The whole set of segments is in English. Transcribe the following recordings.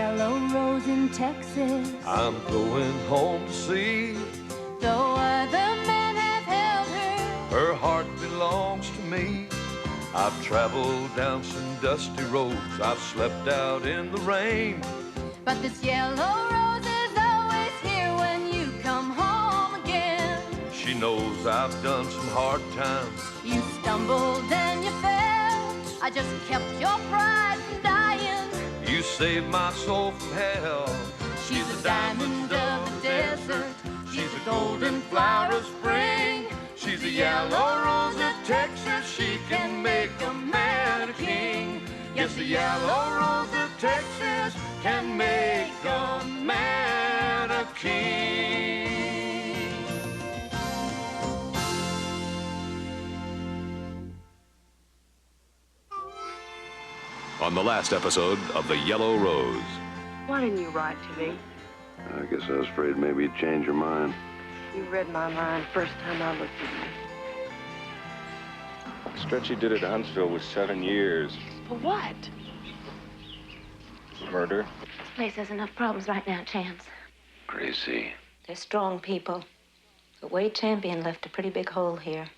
yellow rose in Texas. I'm going home to see. Though other men have held her, Her heart belongs to me. I've traveled down some dusty roads. I've slept out in the rain. but this yellow rose is always here when you come home again. She knows I've done some hard times. You stumbled and you fell. I just kept your pride from dying. You saved my soul from hell. She's a diamond of the desert. She's a golden flower of spring. She's a yellow rose of Texas. She can make a man a king. Yes, the yellow rose of Texas can make a man a king. On the last episode of The Yellow Rose. Why didn't you write to me? I guess I was afraid maybe you'd change your mind. You read my mind first time I looked at you. The stretch he did at Huntsville was 7 years. For what? Murder. This place has enough problems right now, Chance. Gracie, They're strong people. But Wade Champion left a pretty big hole here.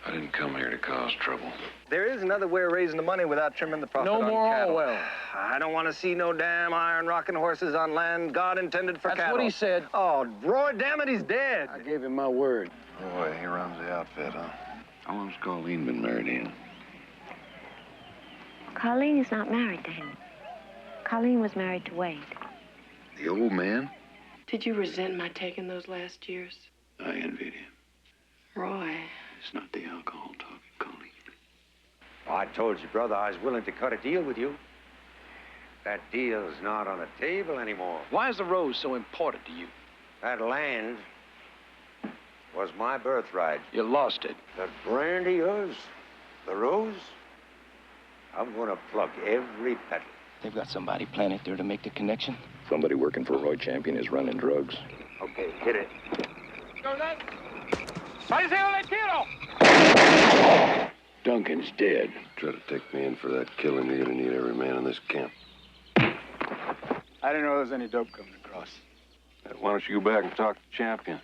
I didn't come here to cause trouble. There is another way of raising the money without trimming the profit on cattle. Well, I don't want to see no damn iron rocking horses on land God intended for cattle. that's what he said. Oh, Roy, damn it, he's dead. I gave him my word. Boy, he runs the outfit, huh? How long's Colleen been married to him? Colleen is not married to him. Colleen was married to Wade. The old man? Did you resent my taking those last years? I envied him. Roy. It's not the alcohol talking, Colleen. I told you, brother, I was willing to cut a deal with you. That deal's not on the table anymore. Why is the rose so important to you? That land was my birthright. You lost it. The brand of yours, the rose, I'm gonna pluck every petal. They've got somebody planted there to make the connection. Somebody working for Roy Champion is running drugs. Okay, hit it. Duncan's dead. Try to take me in for that killing, you're gonna need every man in this camp. I didn't know there was any dope coming across. Why don't you go back and talk to the champion?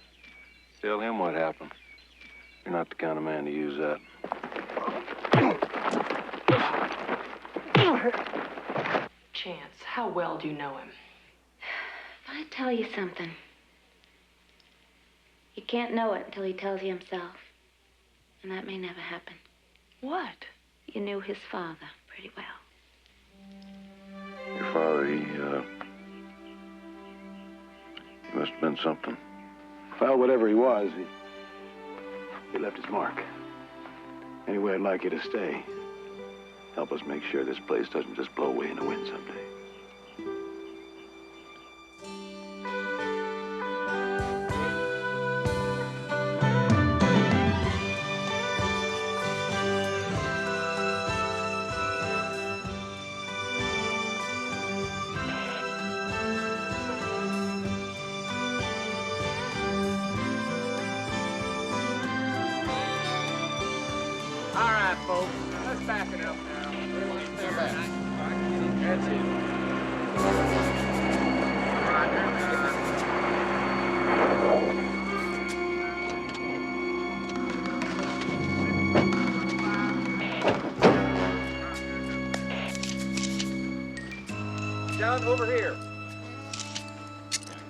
Tell him what happened. You're not the kind of man to use that. Chance, how well do you know him? If I tell you something, you can't know it until he tells you himself. And that may never happen. What? You knew his father pretty well. Your father, he must have been something. Well, whatever he was, he left his mark. Anyway, I'd like you to stay. Help us make sure this place doesn't just blow away in the wind someday. All right, folks, let's back it up now. Stand back. That's it. Down over here.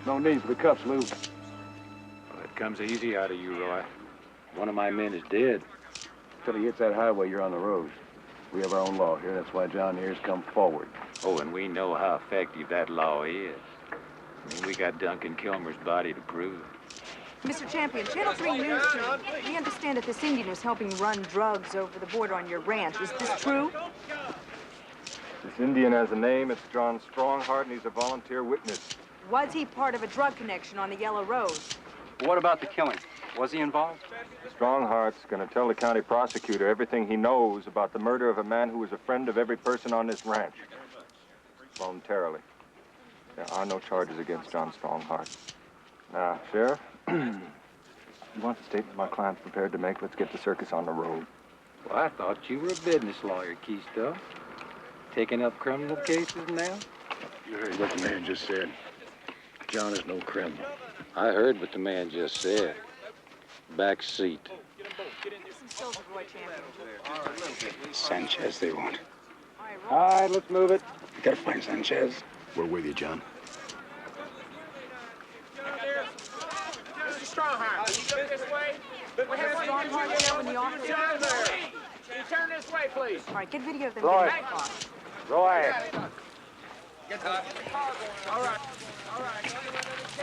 No need for the cuffs, Lou. Well, it comes easy out of you, Roy. One of my men is dead. Until he hits that highway, you're on the road. We have our own law here. That's why John here's come forward. Oh, and we know how effective that law is. I mean, we got Duncan Kilmer's body to prove it. Mr. Champion, Channel 3 News Team. We understand that this Indian is helping run drugs over the border on your ranch. Is this true? This Indian has a name. It's John Strongheart, and he's a volunteer witness. Was he part of a drug connection on the Yellow Rose? What about the killing? Was he involved? Strongheart's going to tell the county prosecutor everything he knows about the murder of a man who was a friend of every person on this ranch. Voluntarily. There are no charges against John Strongheart. Now, Sheriff, you want the statement my client's prepared to make? Let's get the circus on the road. Well, I thought you were a business lawyer, Keisto. Taking up criminal cases now? You heard what the man just said. John is no criminal. I heard what the man just said. Back seat. Some stills of Roy Champion. Sanchez they want. All right, let's move it. Gotta find Sanchez. We're with you, John. Mr. Strongheart, can you look this way? We have Strongheart there in the office. Down there. Can you turn this way, please? All right, get video of them Roy. getting in the car. Roy. All right.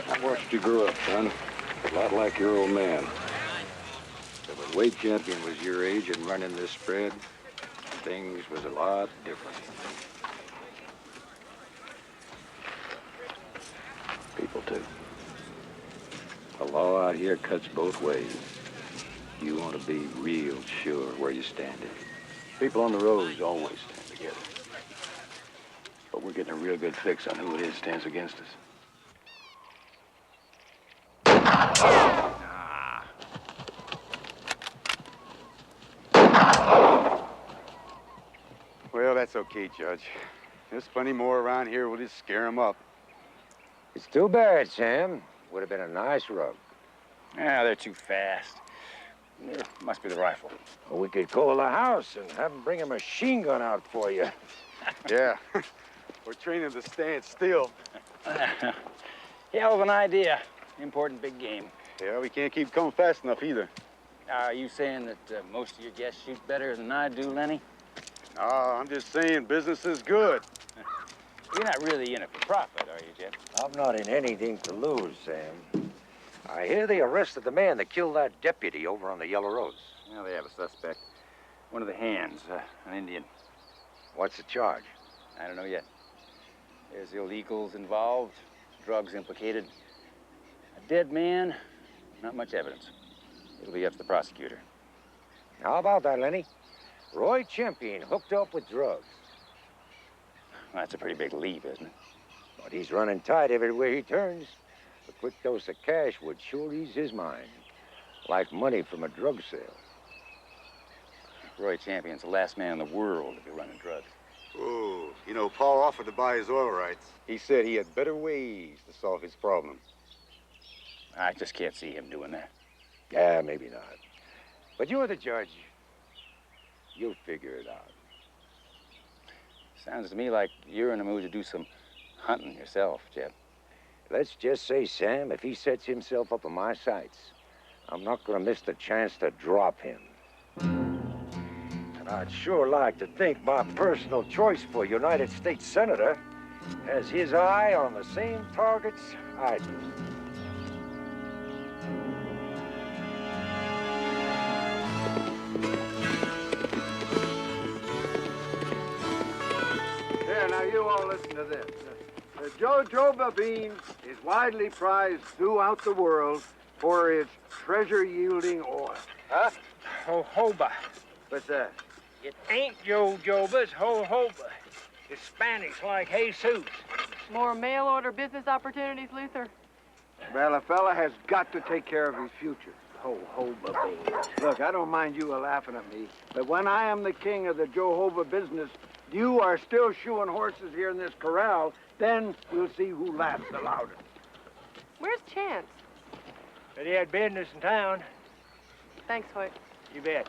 I watched you grow up, son. A lot like your old man. If a weight champion was your age and running this spread, things was a lot different. People, too. The law out here cuts both ways. You want to be real sure where you stand in. People on the roads always stand together. But we're getting a real good fix on who it is stands against us. Well, that's okay, Judge. There's plenty more around here. We'll just scare them up. It's too bad, Sam. Would have been a nice rug. Yeah, they're too fast. Must be the rifle. Or we could call the house and have them bring a machine gun out for you. Yeah. We're training to stand still. Hell of an idea. Important big game. Yeah, we can't keep coming fast enough either. Are you saying that most of your guests shoot better than I do, Lenny? No, I'm just saying business is good. You're not really in it for profit, are you, Jeff? I'm not in anything to lose, Sam. I hear they arrested the man that killed that deputy over on the Yellow Rose. Well, they have a suspect. One of the hands, an Indian. What's the charge? I don't know yet. There's illegals involved, drugs implicated. A dead man, not much evidence. It'll be up to the prosecutor. How about that, Lenny? Roy Champion hooked up with drugs. Well, that's a pretty big leap, isn't it? But he's running tight everywhere he turns. A quick dose of cash would sure ease his mind. Like money from a drug sale. Roy Champion's the last man in the world to be running drugs. Oh, you know, Paul offered to buy his oil rights. He said he had better ways to solve his problem. I just can't see him doing that. Yeah, maybe not. But you're the judge. You'll figure it out. Sounds to me like you're in the mood to do some hunting yourself, Jeb. Let's just say, Sam, if he sets himself up in my sights, I'm not going to miss the chance to drop him. And I'd sure like to think my personal choice for United States Senator has his eye on the same targets I do. Here, now you all listen to this. The jojoba bean is widely prized throughout the world for its treasure-yielding oil. Huh? Jojoba. What's that? It ain't jojoba, it's jojoba. It's Spanish like Jesus. More mail-order business opportunities, Luther? Well, a fella has got to take care of his future. Jojoba beans. Look, I don't mind you laughing at me, but when I am the king of the jojoba business, you are still shoeing horses here in this corral, then we'll see who laughs the loudest. Where's Chance? But he had business in town. Thanks, Hoyt. You bet.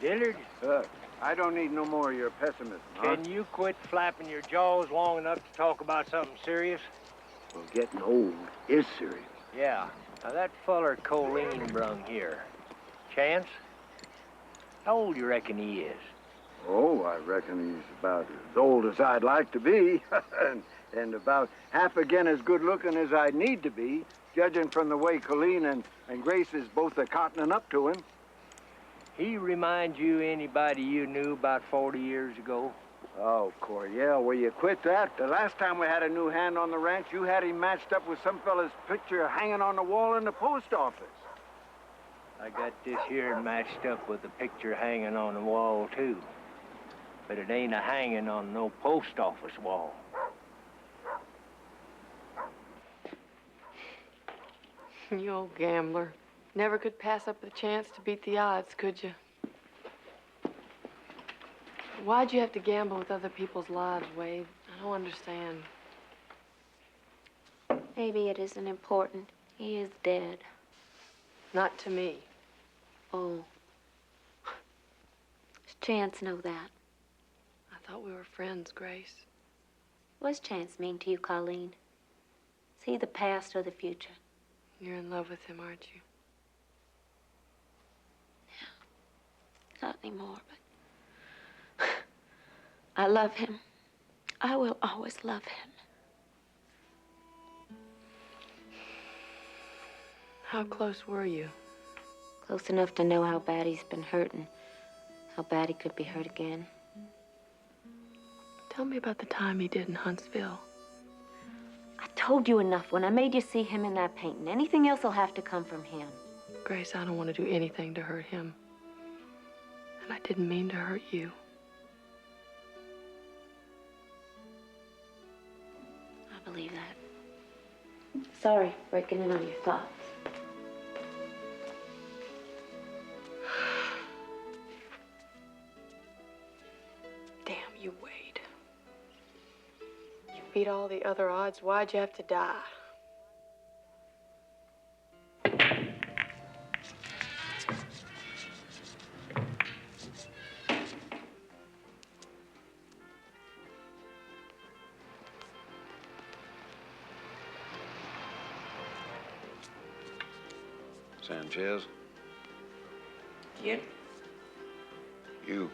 Dillard? Look, I don't need no more of your pessimism, huh? Can you quit flapping your jaws long enough to talk about something serious? Well, getting old is serious. Yeah. Now, that feller Colleen brung here, Chance, how old you reckon he is? Oh, I reckon he's about as old as I'd like to be, and about half again as good-looking as I'd need to be, judging from the way Colleen and Grace is both a-cottoning up to him. He remind you anybody you knew about 40 years ago? Oh, Coriel, will you quit that? The last time we had a new hand on the ranch, you had him matched up with some fella's picture hanging on the wall in the post office. I got this here matched up with a picture hanging on the wall, too. But it ain't a hanging on no post office wall. You old gambler. Never could pass up the chance to beat the odds, could you? Why'd you have to gamble with other people's lives, Wade? I don't understand. Maybe it isn't important. He is dead. Not to me. Oh. Does Chance know that? I thought we were friends, Grace. What's Chance mean to you, Colleen? Is he the past or the future? You're in love with him, aren't you? Not anymore, but I love him. I will always love him. How close were you? Close enough to know how bad he's been hurt and how bad he could be hurt again. Tell me about the time he did in Huntsville. I told you enough when I made you see him in that painting. Anything else will have to come from him. Grace, I don't want to do anything to hurt him. And I didn't mean to hurt you. I believe that. Sorry, breaking in on your thoughts. Damn you, Wade. You beat all the other odds. Why'd you have to die? Sanchez? ¿Quién? You.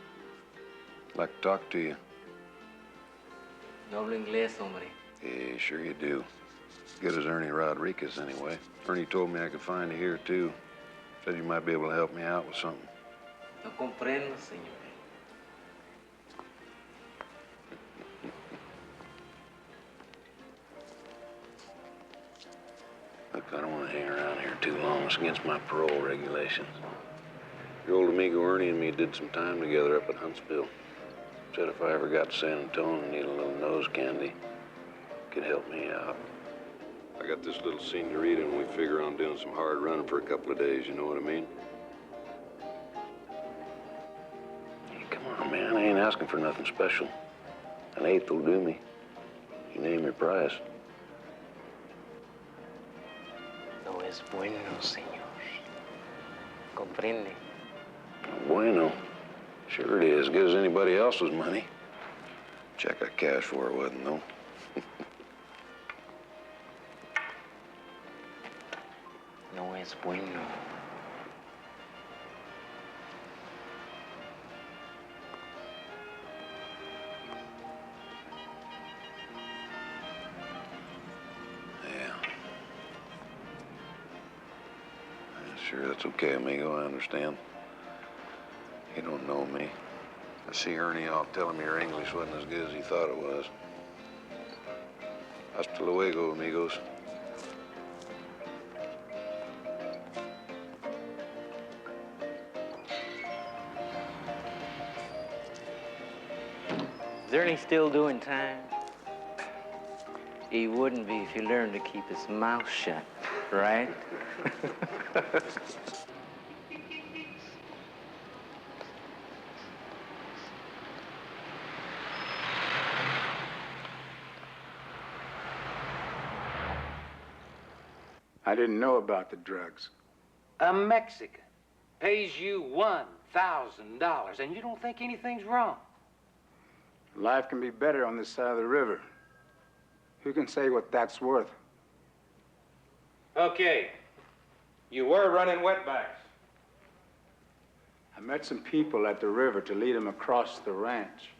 I'd like to talk to you. No hablo inglés, hombre. Yeah, sure you do. Good as Ernie Rodriguez, anyway. Ernie told me I could find you here, too. Said you might be able to help me out with something. No comprendo, señor. Look, I don't want to hang around here too long. It's against my parole regulations. Your old amigo Ernie and me did some time together up at Huntsville. Said if I ever got to San Antonio and need a little nose candy, could help me out. I got this little senorita and we figure on doing some hard running for a couple of days, you know what I mean? Hey, come on, man, I ain't asking for nothing special. An eighth will do me. You name your price. No es bueno, señor. Comprende. Bueno. Sure it is. Good as anybody else's money. Check I cashed for it wasn't, though. No es bueno. Sure, that's okay, amigo. I understand. You don't know me. I see Ernie off telling me your English wasn't as good as he thought it was. Hasta luego, amigos. Is Ernie still doing time? He wouldn't be if he learned to keep his mouth shut, right? I didn't know about the drugs. A Mexican pays you $1,000 and you don't think anything's wrong. Life can be better on this side of the river. Who can say what that's worth? Okay. You were running wetbacks. I met some people at the river to lead them across the ranch.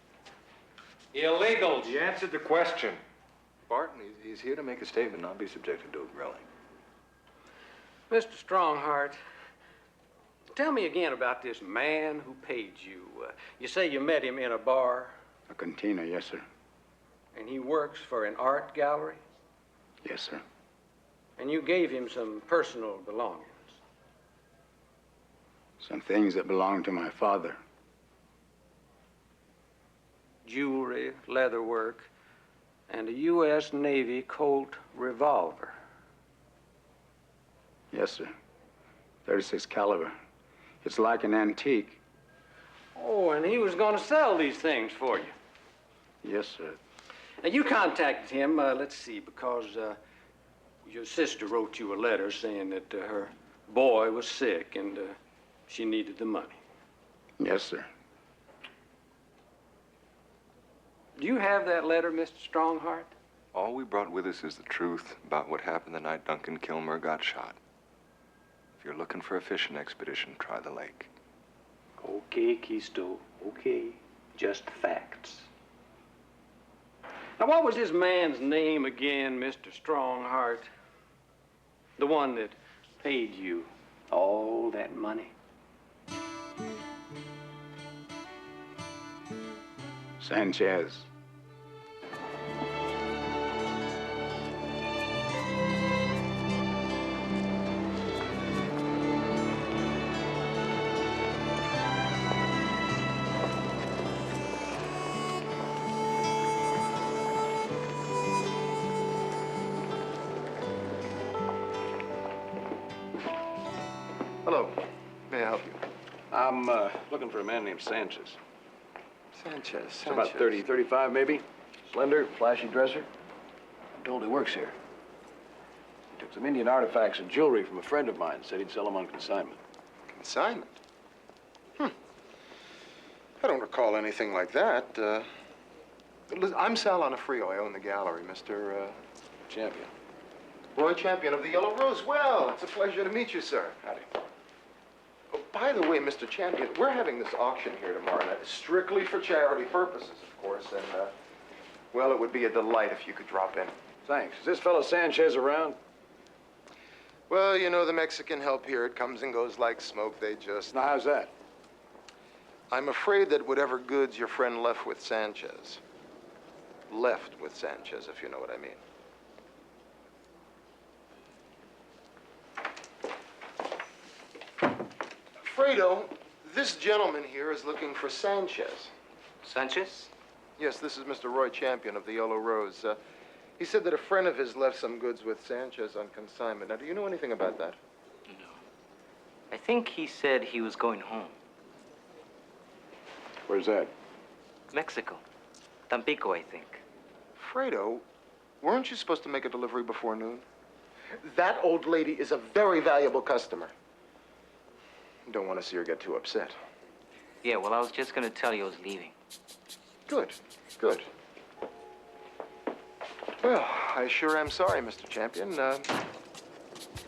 Illegals. You answered the question. Barton, he's here to make a statement, not be subjected to a grilling. Mr. Strongheart, tell me again about this man who paid you. You say you met him in a bar? A cantina, yes, sir. And he works for an art gallery? Yes, sir. And you gave him some personal belongings? Some things that belonged to my father. Jewelry, leather work, and a U.S. Navy Colt revolver. Yes, sir. 36 caliber. It's like an antique. Oh, and he was going to sell these things for you. Yes, sir. Now, you contacted him, let's see, because your sister wrote you a letter saying that her boy was sick and she needed the money. Yes, sir. Do you have that letter, Mr. Strongheart? All we brought with us is the truth about what happened the night Duncan Kilmer got shot. If you're looking for a fishing expedition, try the lake. Okay, Keisto. Okay. Just facts. Now, what was this man's name again, Mr. Strongheart? The one that paid you all that money? Sanchez. Hello. May I help you? I'm looking for a man named Sanchez. Sanchez. He's about 30, 35 maybe. Slender, flashy dresser. I'm told he works here. He took some Indian artifacts and jewelry from a friend of mine. Said he'd sell them on consignment. Consignment? I don't recall anything like that. I'm Sal Onofrio. I own the gallery, Mr. Champion. Roy Champion of the Yellow Rose. Well, it's a pleasure to meet you, sir. Howdy. Oh, by the way, Mr. Champion, we're having this auction here tomorrow night, strictly for charity purposes, of course, and, well, it would be a delight if you could drop in. Thanks. Is this fellow Sanchez around? Well, you know, the Mexican help here, it comes and goes like smoke. They just... Now, how's that? I'm afraid that whatever goods your friend left with Sanchez, if you know what I mean. Fredo, this gentleman here is looking for Sanchez. Sanchez? Yes, this is Mr. Roy Champion of the Yellow Rose. He said that a friend of his left some goods with Sanchez on consignment. Now, do you know anything about that? No. I think he said he was going home. Where's that? Mexico. Tampico, I think. Fredo, weren't you supposed to make a delivery before noon? That old lady is a very valuable customer. Don't want to see her get too upset. Yeah, well, I was just going to tell you I was leaving. Good, good. Well, I sure am sorry, Mr. Champion.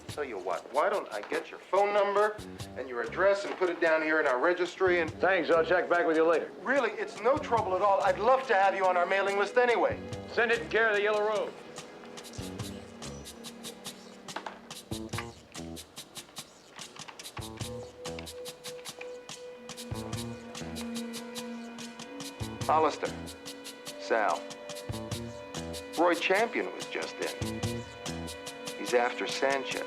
Tell you what, why don't I get your phone number and your address and put it down here in our registry and... Thanks, I'll check back with you later. Really, it's no trouble at all. I'd love to have you on our mailing list anyway. Send it in care of the Yellow Rose. Hollister, Sal. Roy Champion was just in. He's after Sanchez.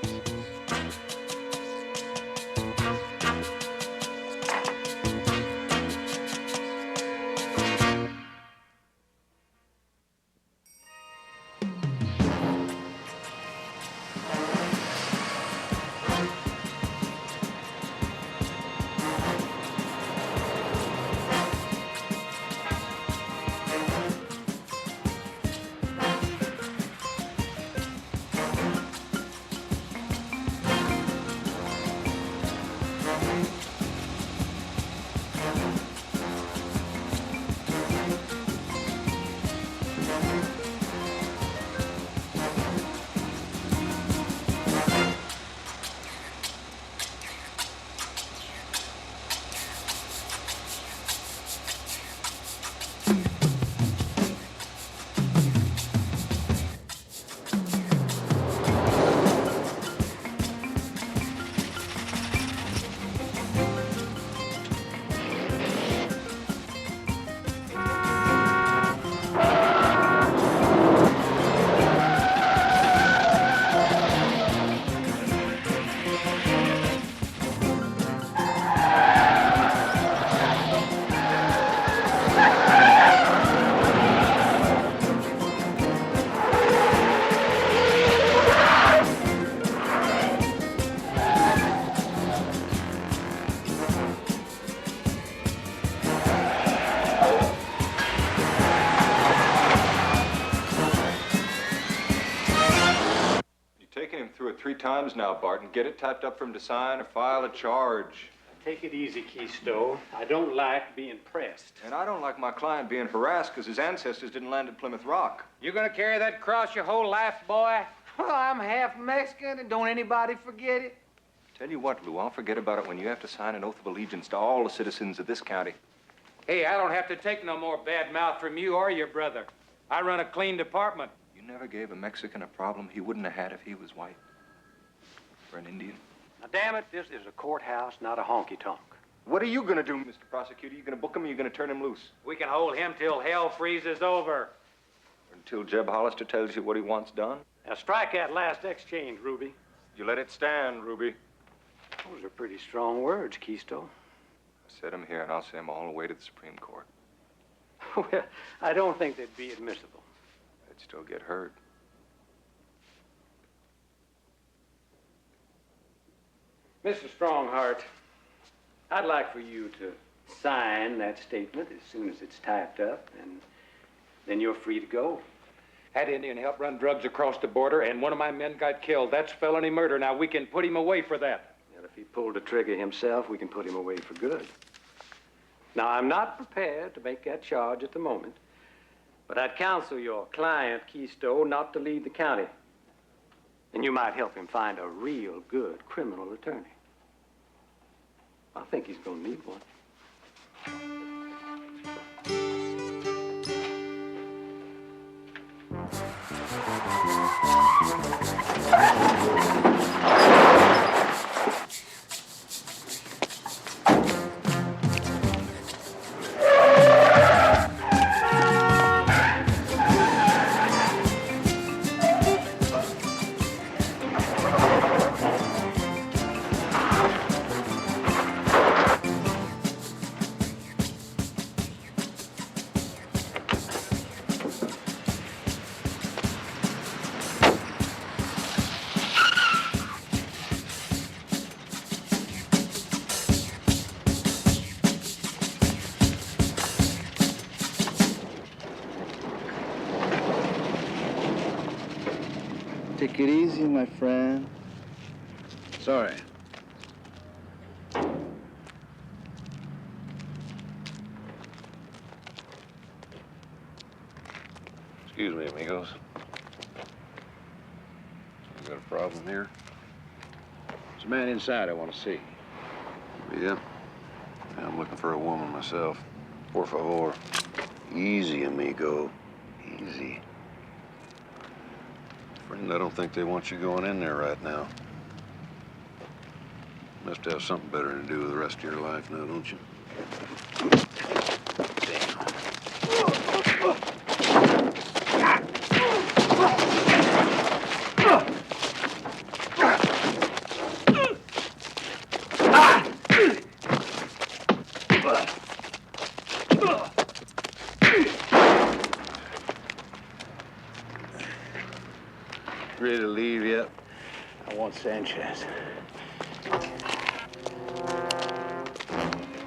through it 3 times now, Barton. Get it typed up for him to sign or file a charge. Take it easy, Keisto. I don't like being pressed. And I don't like my client being harassed because his ancestors didn't land at Plymouth Rock. You gonna carry that cross your whole life, boy? Well, I'm half Mexican, and don't anybody forget it. Tell you what, Lou, I'll forget about it when you have to sign an oath of allegiance to all the citizens of this county. Hey, I don't have to take no more bad mouth from you or your brother. I run a clean department. You never gave a Mexican a problem he wouldn't have had if he was white. Or an Indian. Now, damn it, this is a courthouse, not a honky-tonk. What are you gonna do, Mr. Prosecutor? You gonna book him or you gonna turn him loose? We can hold him till hell freezes over. Until Jeb Hollister tells you what he wants done? Now, strike that last exchange, Ruby. You let it stand, Ruby. Those are pretty strong words, Keisto. I said them here, and I'll say them all the way to the Supreme Court. Well, I don't think they'd be admissible. They'd still get heard. Mr. Strongheart, I'd like for you to sign that statement as soon as it's typed up, and then you're free to go. That Indian helped run drugs across the border, and one of my men got killed. That's felony murder. Now, we can put him away for that. And if he pulled the trigger himself, we can put him away for good. Now, I'm not prepared to make that charge at the moment, but I'd counsel your client, Keisto, not to leave the county. And you might help him find a real good criminal attorney. I think he's going to need one. Take it easy, my friend. Sorry. Excuse me, amigos. You got a problem here? There's a man inside I want to see. Yeah? I'm looking for a woman myself. Por favor. Easy, amigo. Easy. Friend, I don't think they want you going in there right now. Must have something better to do with the rest of your life now, don't you? Ready to leave yet? I want Sanchez.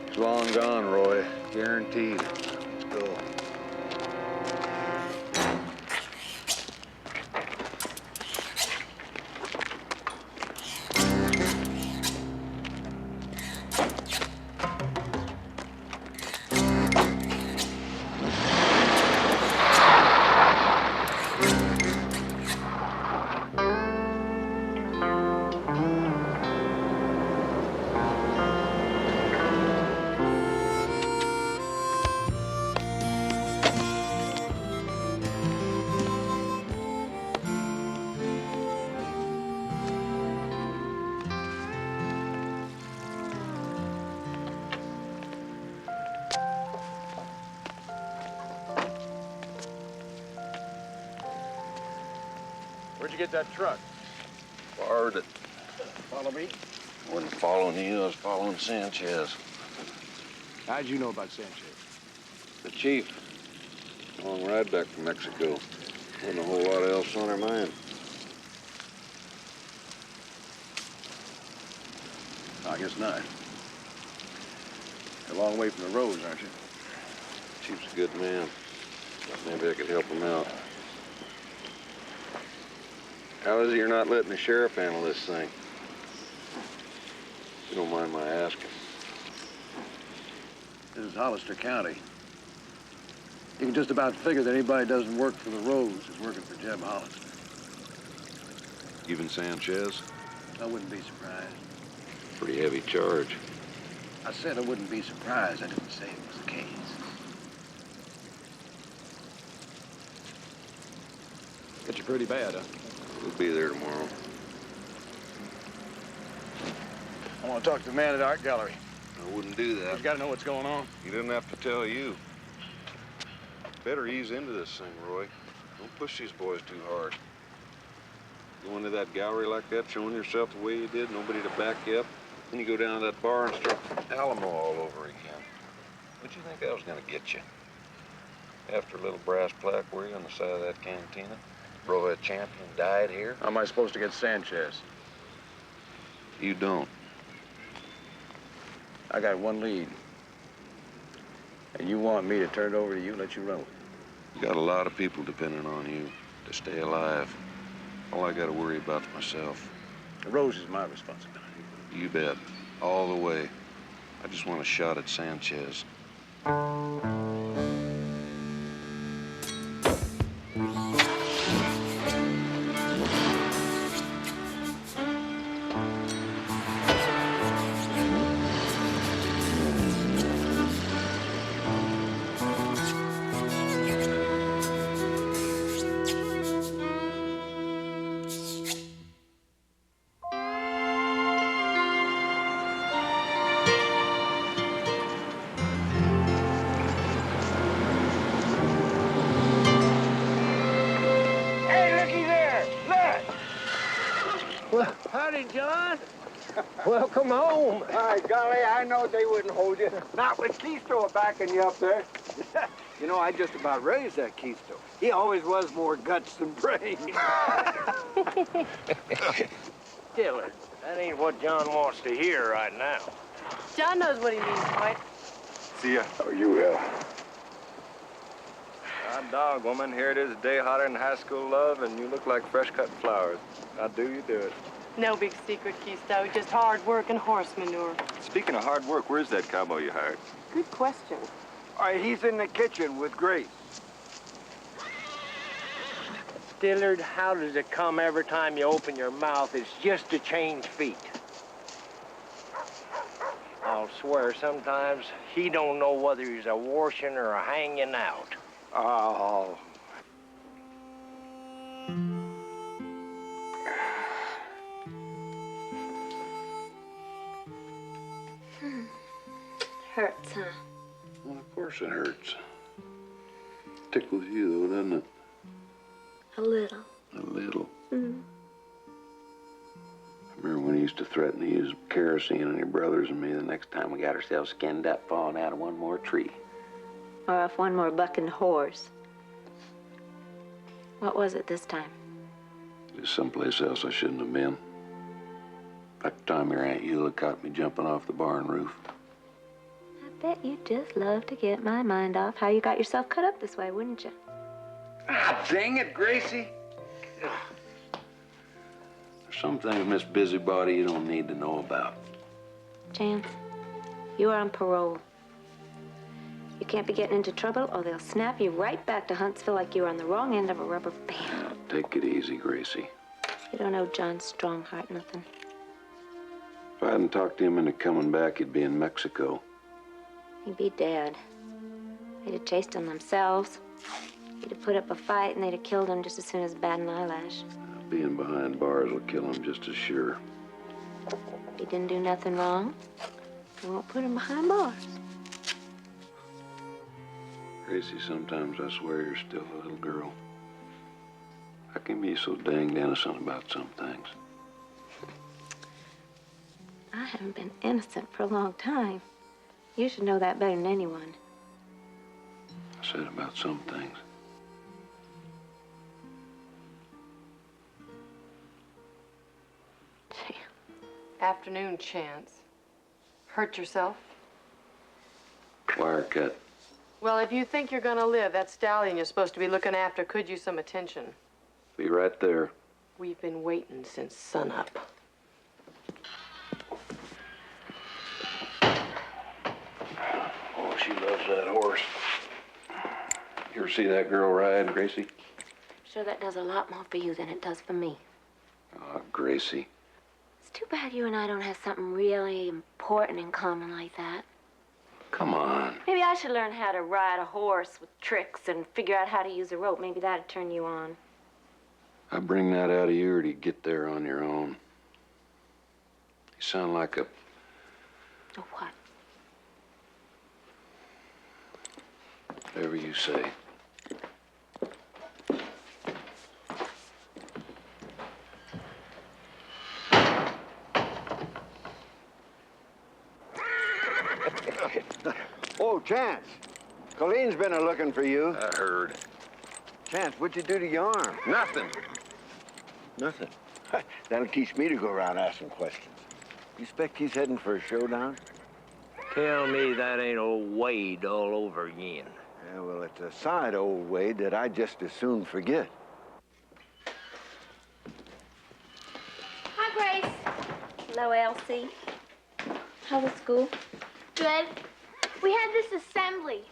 He's long gone, Roy. Guaranteed. Let's go. Where'd you get that truck? Borrowed it. Follow me. I wasn't following you, I was following Sanchez. How'd you know about Sanchez? The chief. Long ride back from Mexico. Wasn't a whole lot else on her mind. I guess not. You're a long way from the roads, aren't you? Chief's a good man. Thought maybe I could help him out. How is it you're not letting the sheriff handle this thing? If you don't mind my asking. This is Hollister County. You can just about figure that anybody who doesn't work for the Rose is working for Jeb Hollister. Even Sanchez? I wouldn't be surprised. Pretty heavy charge. I said I wouldn't be surprised. I didn't say it was the case. Get you pretty bad, huh? We'll be there tomorrow. I want to talk to the man at the art gallery. I wouldn't do that. He's got to know what's going on. He didn't have to tell you. Better ease into this thing, Roy. Don't push these boys too hard. Go into that gallery like that, showing yourself the way you did, nobody to back you up. Then you go down to that bar and start Alamo all over again. What'd you think that was gonna get you? After a little brass plaque, were you, on the side of that cantina? Bro, champion died here? How am I supposed to get Sanchez? You don't. I got one lead. And you want me to turn it over to you, let you run with it. You got a lot of people depending on you to stay alive. All I gotta worry about's myself. The Rose is my responsibility. You bet. All the way. I just want a shot at Sanchez. Well, howdy, John. Welcome home. Hi, golly, I know they wouldn't hold you. Not with Keisto backing you up there. You know, I just about raised that Keisto. He always was more guts than brains. Dillard, that ain't what John wants to hear right now. John knows what he means, Dwight. See ya. Oh, you will. Hot dog, woman. Here it is, a day hotter than high school love, and you look like fresh-cut flowers. Now do you do it. No big secret, Keisto. Just hard work and horse manure. Speaking of hard work, where's that cowboy you hired? Good question. All right, he's in the kitchen with Grace. Dillard, how does it come every time you open your mouth it's just to change feet? I'll swear sometimes he don't know whether he's a washing or a hanging out. Oh. Hurts, huh? Well, of course it hurts. Tickles you, though, doesn't it? A little. A little. Mm. I remember when he used to threaten to use kerosene on your brothers and me the next time we got ourselves skinned up falling out of one more tree. Or off one more bucking horse. What was it this time? Just someplace else I shouldn't have been. Like the time your Aunt Eula caught me jumping off the barn roof. I bet you'd just love to get my mind off how you got yourself cut up this way, wouldn't you? Ah, dang it, Gracie. There's some things, Miss Busybody, you don't need to know about. Chance, you are on parole. You can't be getting into trouble or they'll snap you right back to Huntsville like you were on the wrong end of a rubber band. Take it easy, Gracie. You don't know John's strong heart, nothing. If I hadn't talked him into coming back, he'd be in Mexico. He'd be dead. They'd have chased him themselves. He'd have put up a fight and they'd have killed him just as soon as bat an eyelash. Being behind bars will kill him just as sure. If he didn't do nothing wrong, they won't put him behind bars. Gracie, sometimes I swear you're still a little girl. I can be so danged innocent about some things. I haven't been innocent for a long time. You should know that better than anyone. I said about some things. Afternoon, Chance. Hurt yourself? Wire cut. Well, if you think you're gonna live, that stallion you're supposed to be looking after could use some attention. Be right there. We've been waiting since sunup. Oh, she loves that horse. You ever see that girl ride, Gracie? Sure, that does a lot more for you than it does for me. Oh, Gracie. It's too bad you and I don't have something really important in common like that. Come on. Maybe I should learn how to ride a horse with tricks and figure out how to use a rope. Maybe that'd turn you on. I bring that out of you, or do you get there on your own? You sound like a... Oh, what? Whatever you say. Oh, Chance. Colleen's been a-looking for you. I heard. Chance, what'd you do to your arm? Nothing. Nothing. That'll teach me to go around asking questions. You expect he's heading for a showdown? Tell me that ain't old Wade all over again. Yeah, well, it's a side of old Wade that I just as soon forget. Hi, Grace. Hello, Elsie. How was school? Good. We had this assembly.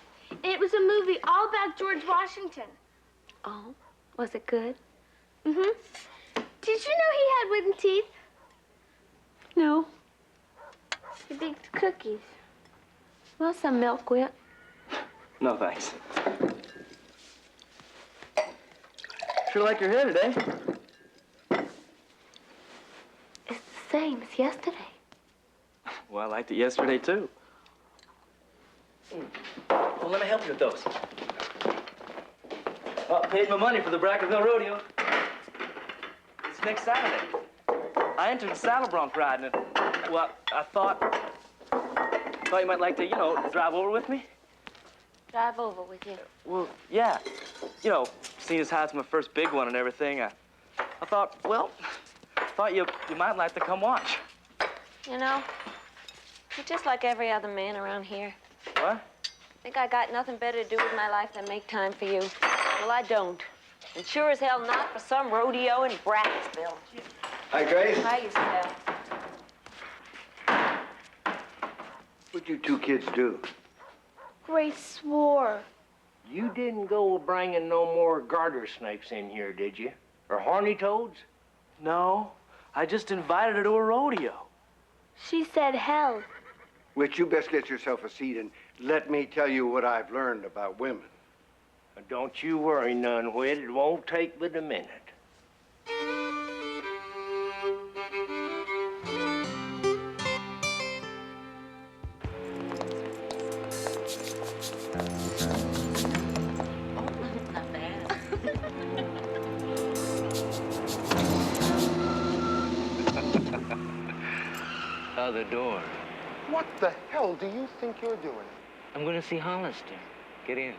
It was a movie all about George Washington. Oh, was it good? Mm-hmm. Did you know he had wooden teeth? No. He baked cookies. Well, some milk, Whit. No, thanks. Sure like your hair today. It's the same as yesterday. Well, I liked it yesterday, too. Well, let me help you with those. Well, I paid my money for the Brackenville Rodeo. It's next Saturday. I entered the saddle bronc riding, and, well, I thought you might like to, you know, drive over with me. Drive over with you. Well, yeah. You know, seeing as how it's my first big one and everything, I thought, well, you might like to come watch. You know, you're just like every other man around here. What? Think I got nothing better to do with my life than make time for you. Well, I don't. And sure as hell not for some rodeo in Bracksville. Hi, Grace. Hi, yourself. What'd you two kids do? Grace swore. You didn't go bringing no more garter snakes in here, did you? Or horny toads? No, I just invited her to a rodeo. She said hell. Which you best get yourself a seat and let me tell you what I've learned about women. Don't you worry none, Whit. It won't take but a minute. Not bad. Other door. What the hell do you think you're doing? I'm gonna see Hollister. Get in.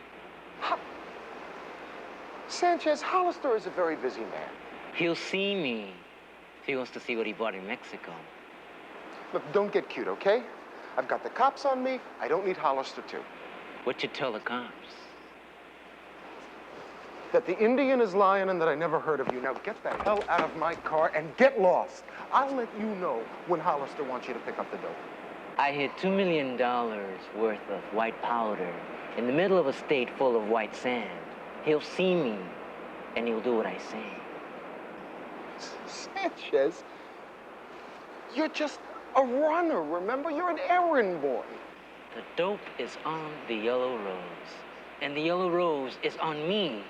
Sanchez, Hollister is a very busy man. He'll see me if he wants to see what he bought in Mexico. Look, don't get cute, okay? I've got the cops on me. I don't need Hollister, too. What you tell the cops? That the Indian is lying and that I never heard of you. Now get the hell out of my car and get lost. I'll let you know when Hollister wants you to pick up the dope. I hid $2 million worth of white powder in the middle of a state full of white sand. He'll see me, and he'll do what I say. Sanchez, you're just a runner, remember? You're an errand boy. The dope is on the yellow rose, and the yellow rose is on me.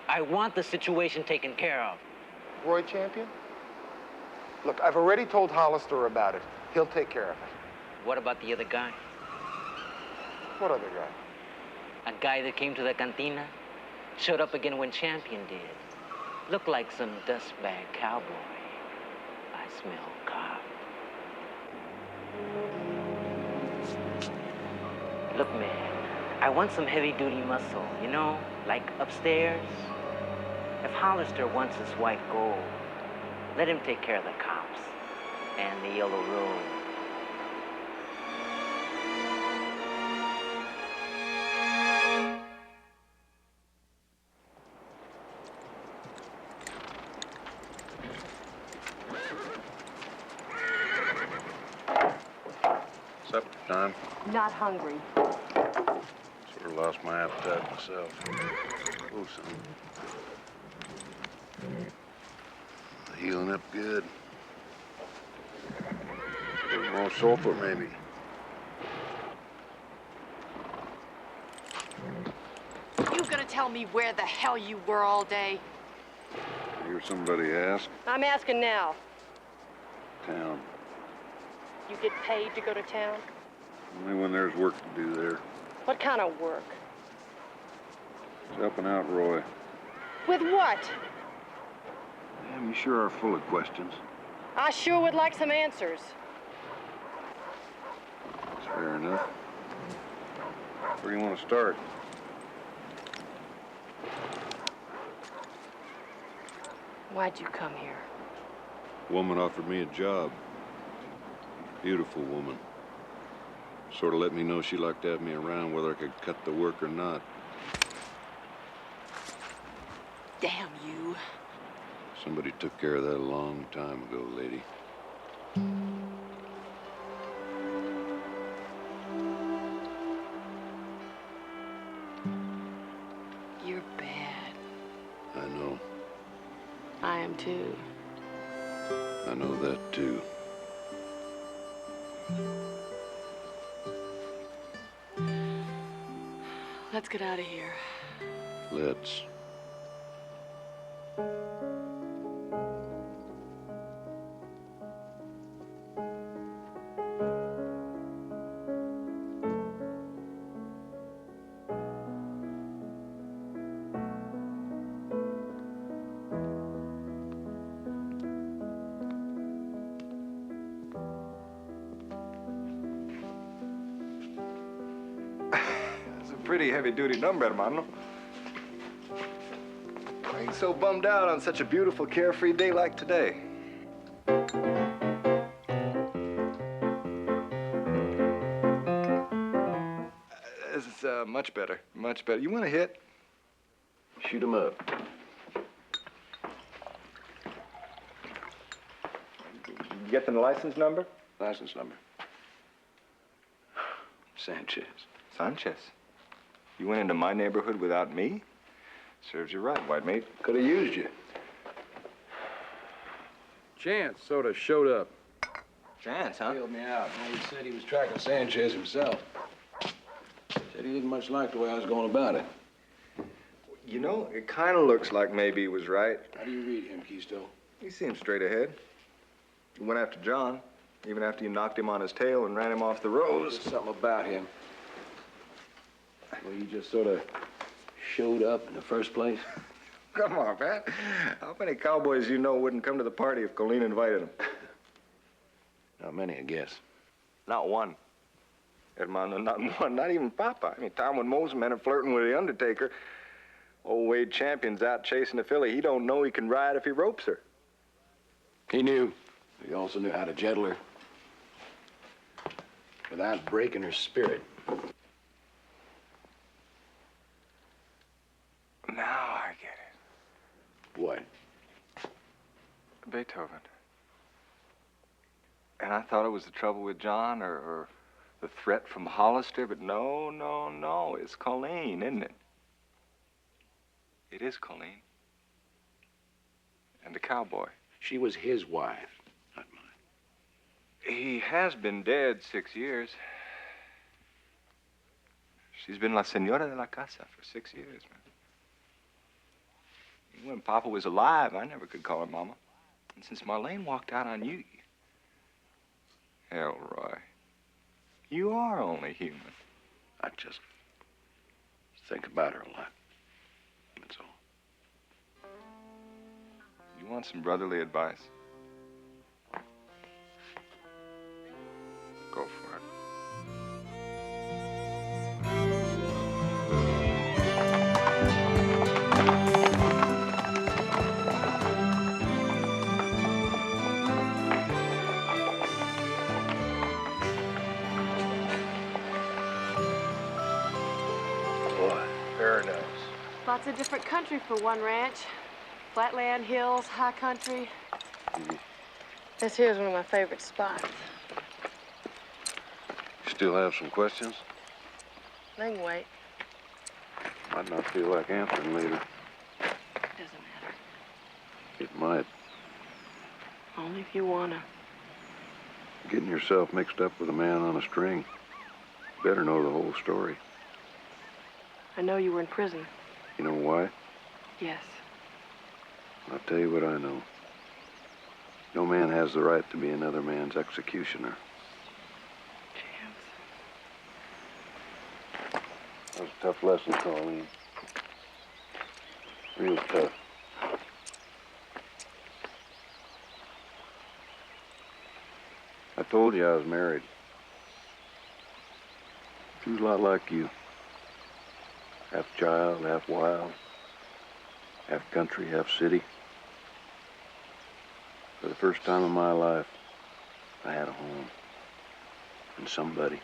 I want the situation taken care of. Roy Champion? Look, I've already told Hollister about it. He'll take care of it. What about the other guy? What other guy? A guy that came to the cantina? Showed up again when Champion did. Looked like some dustbag cowboy. I smell cop. Look, man, I want some heavy-duty muscle, you know, like upstairs. If Hollister wants his white gold, let him take care of the cops and the yellow road. Time? Not hungry. Sort of lost my appetite myself. Oh, son. Healing up good. A little more sulfur, maybe. You gonna tell me where the hell you were all day? I hear somebody ask. I'm asking now. Town. You get paid to go to town? Only when there's work to do there. What kind of work? It's helping out Roy. With what? Damn, you sure are full of questions. I sure would like some answers. That's fair enough. Where do you want to start? Why'd you come here? Woman offered me a job. Beautiful woman. Sort of let me know she liked to have me around, whether I could cut the work or not. Damn you. Somebody took care of that a long time ago, lady. You're bad. I know. I am too. I know that too. Let's get out of here. Let's. Pretty heavy-duty number, hermano. I ain't so bummed out on such a beautiful, carefree day like today. This is much better, much better. You want to hit? Shoot 'em up. You get the license number? License number. Sanchez. Sanchez. You went into my neighborhood without me? Serves you right, white mate. Could have used you. Chance sort of showed up. Chance, huh? Bailed me out. He said he was tracking Sanchez himself. Said he didn't much like the way I was going about it. You know, it kind of looks like maybe he was right. How do you read him, Keisto? He seems straight ahead. He went after John, even after you knocked him on his tail and ran him off the road. There's something about him. Well, he just sort of showed up in the first place. Come on, Pat. How many cowboys you know wouldn't come to the party if Colleen invited them? Not many, I guess. Not one. Hermano, not one. Not even Papa. I mean, Tom and Mo's men are flirting with the Undertaker. Old Wade Champion's out chasing the filly. He don't know he can ride if he ropes her. He knew. He also knew how to gentle her without breaking her spirit. Now I get it. What? Beethoven. And I thought it was the trouble with John or the threat from Hollister, but no, no, no. It's Colleen, isn't it? It is Colleen. And the cowboy. She was his wife, not mine. He has been dead 6 years. She's been la señora de la casa for 6 years, man. When Papa was alive, I never could call her Mama. And since Marlene walked out on you... Hell, Roy. You are only human. I just think about her a lot. That's all. You want some brotherly advice? Go for it. Paradise. Lots of different country for one ranch. Flatland, hills, high country. This here's one of my favorite spots. still have some questions? They can wait. Might not feel like answering later. Doesn't matter. It might. Only if you wanna. Getting yourself mixed up with a man on a string. Better know the whole story. I know you were in prison. You know why? Yes. I'll tell you what I know. No man has the right to be another man's executioner. That was a tough lesson, Colleen. Real tough. I told you I was married. She was a lot like you. Half child, half wild. Half country, half city. For the first time in my life, I had a home. And somebody.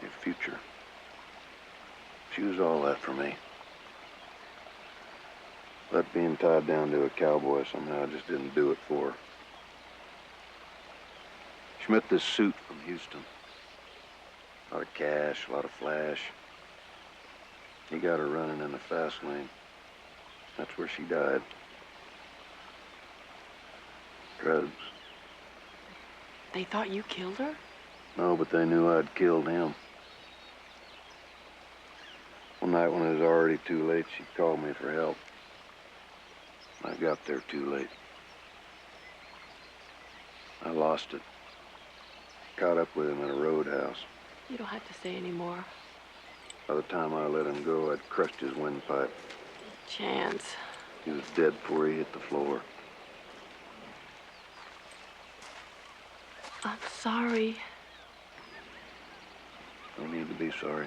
A future. She was all that for me. But being tied down to a cowboy somehow just didn't do it for her. She met this suit from Houston. A lot of cash, a lot of flash. He got her running in the fast lane. That's where she died. Drugs. They thought you killed her? No, but they knew I'd killed him. One night when it was already too late, she called me for help. I got there too late. I lost it. Caught up with him at a roadhouse. You don't have to say any more. By the time I let him go, I'd crushed his windpipe. Chance. He was dead before he hit the floor. I'm sorry. No need to be sorry.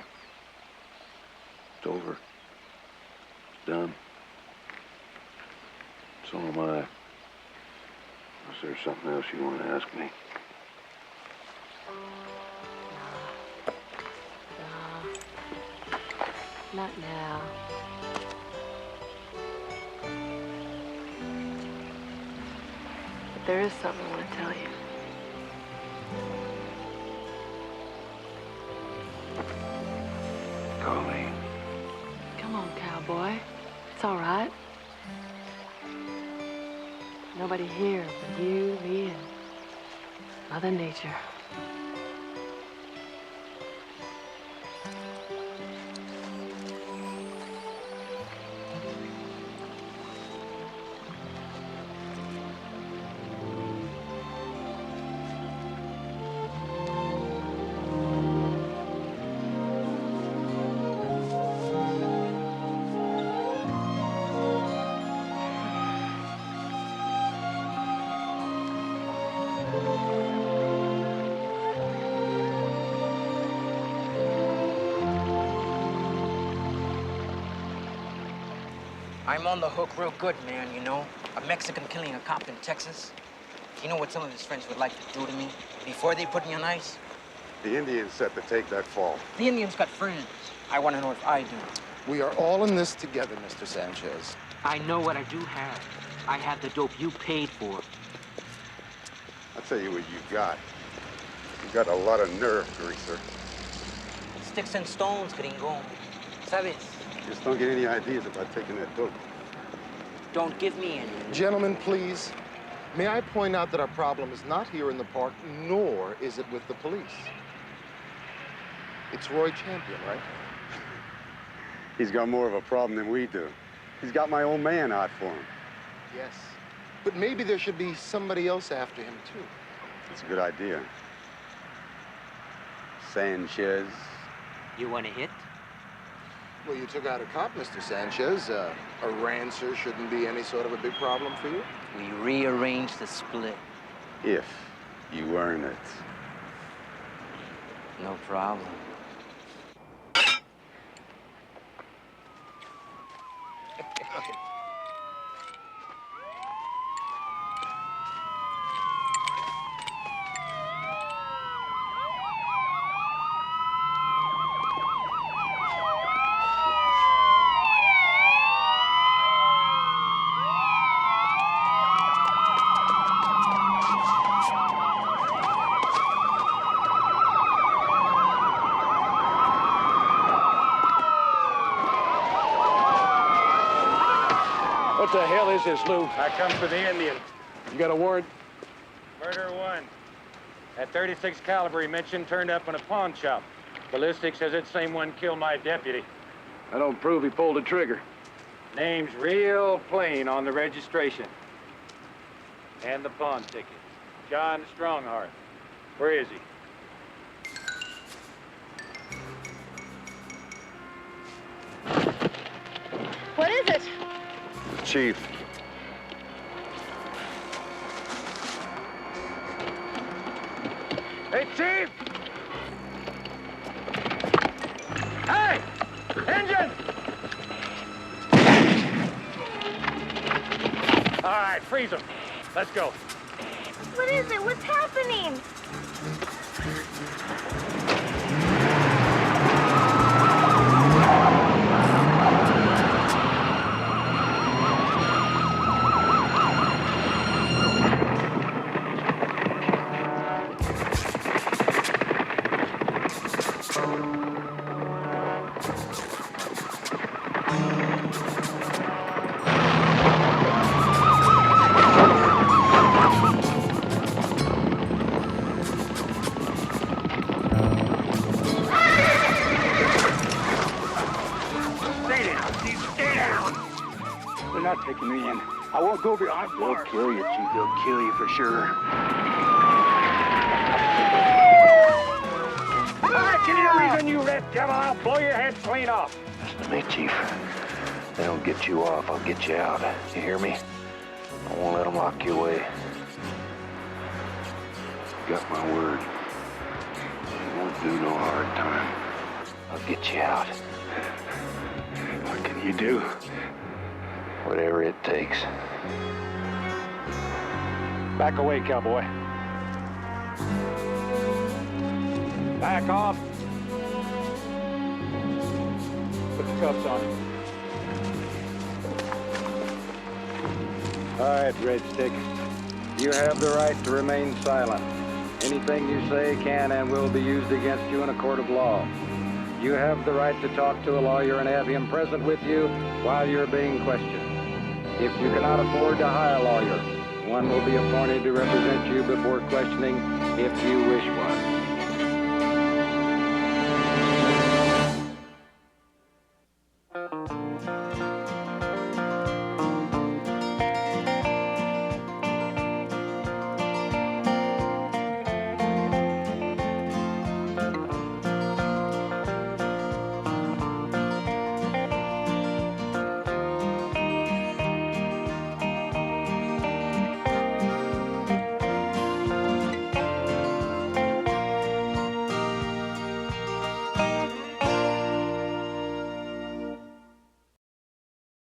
It's over. It's done. So am I. Is there something else you want to ask me? Not now. But there is something I want to tell you. Colleen. Come on, cowboy. It's all right. Nobody here but you, me, and Mother Nature. I'm on the hook real good, man, you know? A Mexican killing a cop in Texas. You know what some of his friends would like to do to me before they put me on ice? The Indians set to take that fall. The Indians got friends. I want to know if I do. We are all in this together, Mr. Sanchez. I know what I do have. I have the dope you paid for. I'll tell you what you got. You got a lot of nerve, greaser. Sticks and stones, gringo. Sabes? Just don't get any ideas about taking that dope. Don't give me any. Gentlemen, please. May I point out that our problem is not here in the park, nor is it with the police. It's Roy Champion, right? He's got more of a problem than we do. He's got my old man out for him. Yes. But maybe there should be somebody else after him, too. That's a good idea. Sanchez. You want to hit? Well, you took out a cop, Mr. Sanchez. A rancer shouldn't be any sort of a big problem for you. We rearranged the split. If you earn it. No problem. the hell is this, Lou? I come for the Indian. You got a warrant? Murder one. That 36 caliber he mentioned turned up in a pawn shop. Ballistics says that same one killed my deputy. I don't prove he pulled the trigger. Name's real plain on the registration. And the pawn ticket. John Strongheart. Where is he? What is it? Chief. Hey, Chief! Hey! Engine! All right, freeze them. Let's go. What is it? What's happening? Taking me in. I won't go behind bars. They'll kill you, Chief. They'll kill you for sure. I give you a reason, you red devil. I'll blow your head clean off. Listen to me, Chief. They don't get you off, I'll get you out. You hear me? I won't let them lock you away. Got my word. You won't do no hard time. I'll get you out. What can you do? Whatever it takes. Back away, cowboy. Back off. Put the cuffs on him. All right, Red Stick. You have the right to remain silent. Anything you say can and will be used against you in a court of law. You have the right to talk to a lawyer and have him present with you while you're being questioned. If you cannot afford to hire a lawyer, one will be appointed to represent you before questioning if you wish one.